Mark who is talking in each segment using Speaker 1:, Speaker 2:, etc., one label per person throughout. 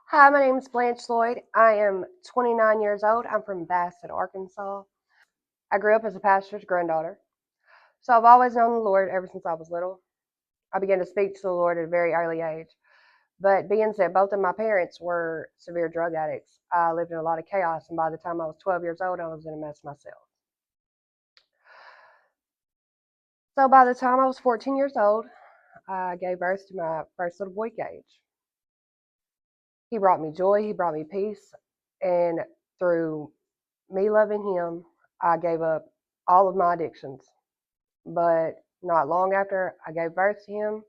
Speaker 1: Hi, my name is Blanche Lloyd. I am 29 years old. I'm from Bassett, Arkansas. I grew up as a pastor's granddaughter. So I've always known the Lord ever since I was little. I began to speak to the Lord at a very early age. But being that both of my parents were severe drug addicts, I lived in a lot of chaos. And by the time I was 12 years old, I was in a mess myself. So by the time I was 14 years old, I gave birth to my first little boy, Gage. He brought me joy, he brought me peace. And through me loving him, I gave up all of my addictions. But not long after I gave birth to him,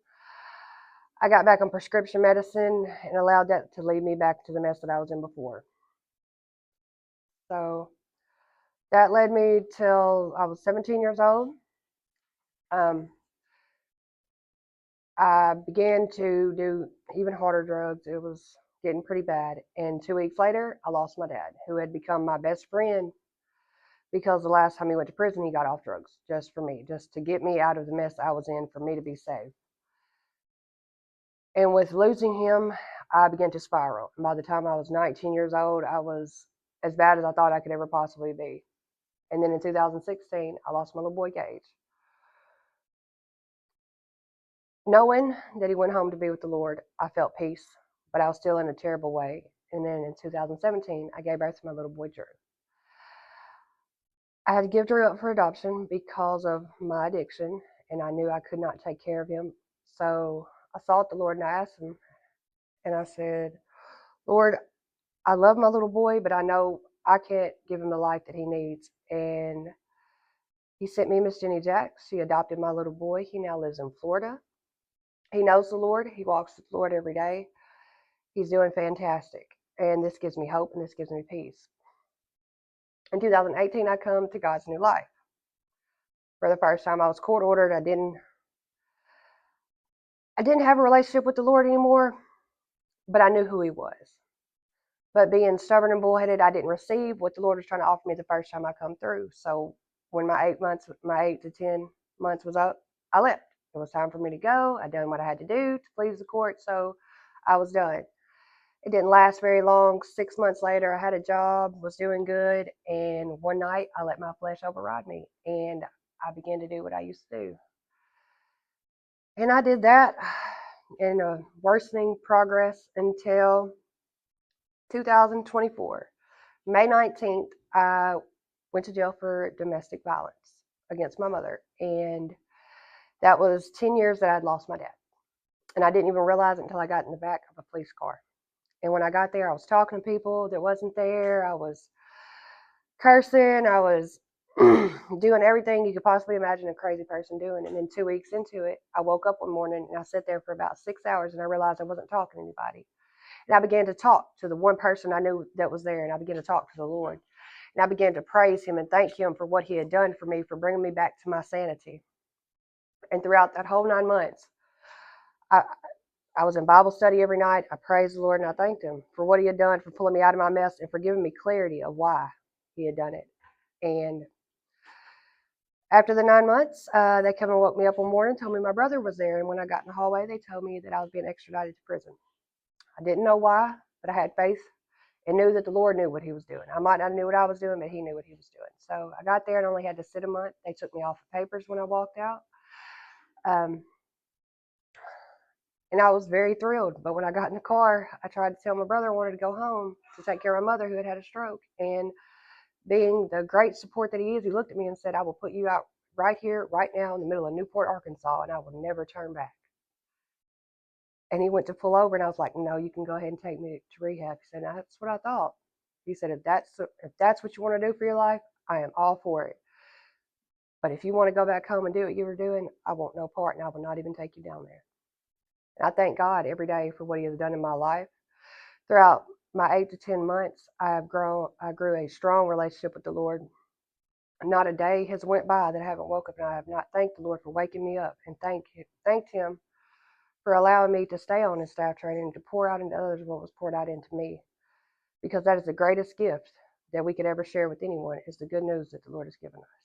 Speaker 1: I got back on prescription medicine and allowed that to lead me back to the mess that I was in before. So that led me till I was 17 years old. Um, I began to do even harder drugs. It was getting pretty bad. And 2 weeks later, I lost my dad, who had become my best friend because the last time he went to prison, he got off drugs just for me, just to get me out of the mess I was in, for me to be safe. And with losing him, I began to spiral. And by the time I was 19 years old, I was as bad as I thought I could ever possibly be. And then in 2016, I lost my little boy, Gage. Knowing that he went home to be with the Lord, I felt peace, but I was still in a terrible way. And then in 2017, I gave birth to my little boy, Drew. I had to give Drew up for adoption because of my addiction, and I knew I could not take care of him. So I sought the Lord and I asked him, and I said, Lord, I love my little boy, but I know I can't give him the life that he needs. And he sent me Miss Jenny Jacks. She adopted my little boy. He now lives in Florida. He knows the Lord. He walks with the Lord every day. He's doing fantastic. And this gives me hope and this gives me peace. In 2018, I come to God's new life. For the first time, I was court ordered. I didn't have a relationship with the Lord anymore, but I knew who he was. But being stubborn and bullheaded, I didn't receive what the Lord was trying to offer me the first time I come through. So when my 8 to 10 months was up, I left. It was time for me to go. I done what I had to do to please the court, so I was done. It didn't last very long. 6 months later, I had a job, was doing good, and one night I let my flesh override me, and I began to do what I used to do. And I did that in a worsening progress until 2024. May 19th, I went to jail for domestic violence against my mother. And that was 10 years that I'd lost my dad. And I didn't even realize it until I got in the back of a police car. And when I got there, I was talking to people that wasn't there. I was cursing. I was doing everything you could possibly imagine a crazy person doing. And then 2 weeks into it, I woke up one morning and I sat there for about 6 hours and I realized I wasn't talking to anybody. And I began to talk to the one person I knew that was there, and I began to talk to the Lord. And I began to praise him and thank him for what he had done for me, for bringing me back to my sanity. And throughout that whole 9 months, I, I was in Bible study every night. I praised the Lord and I thanked him for what he had done, for pulling me out of my mess and for giving me clarity of why he had done it. And after the 9 months, they come and woke me up one morning, told me my brother was there. And when I got in the hallway, they told me that I was being extradited to prison. I didn't know why, but I had faith and knew that the Lord knew what he was doing. I might not have knew what I was doing, but he knew what he was doing. So I got there and only had to sit a month. They took me off the papers when I walked out. And I was very thrilled. But when I got in the car, I tried to tell my brother I wanted to go home to take care of my mother who had had a stroke. And being the great support that he is, he looked at me and said, I will put you out right here, right now in the middle of Newport, Arkansas, and I will never turn back. And he went to pull over, and I was like, no, you can go ahead and take me to rehab. He said, that's what I thought. He said, if that's what you want to do for your life, I am all for it. But if you want to go back home and do what you were doing, I want no part, and I will not even take you down there. And I thank God every day for what he has done in my life. Throughout my 8 to 10 months, I grew a strong relationship with the Lord. Not a day has went by that I haven't woke up and I have not thanked the Lord for waking me up, and thanked him for allowing me to stay on his staff training and to pour out into others what was poured out into me. Because that is the greatest gift that we could ever share with anyone, is the good news that the Lord has given us.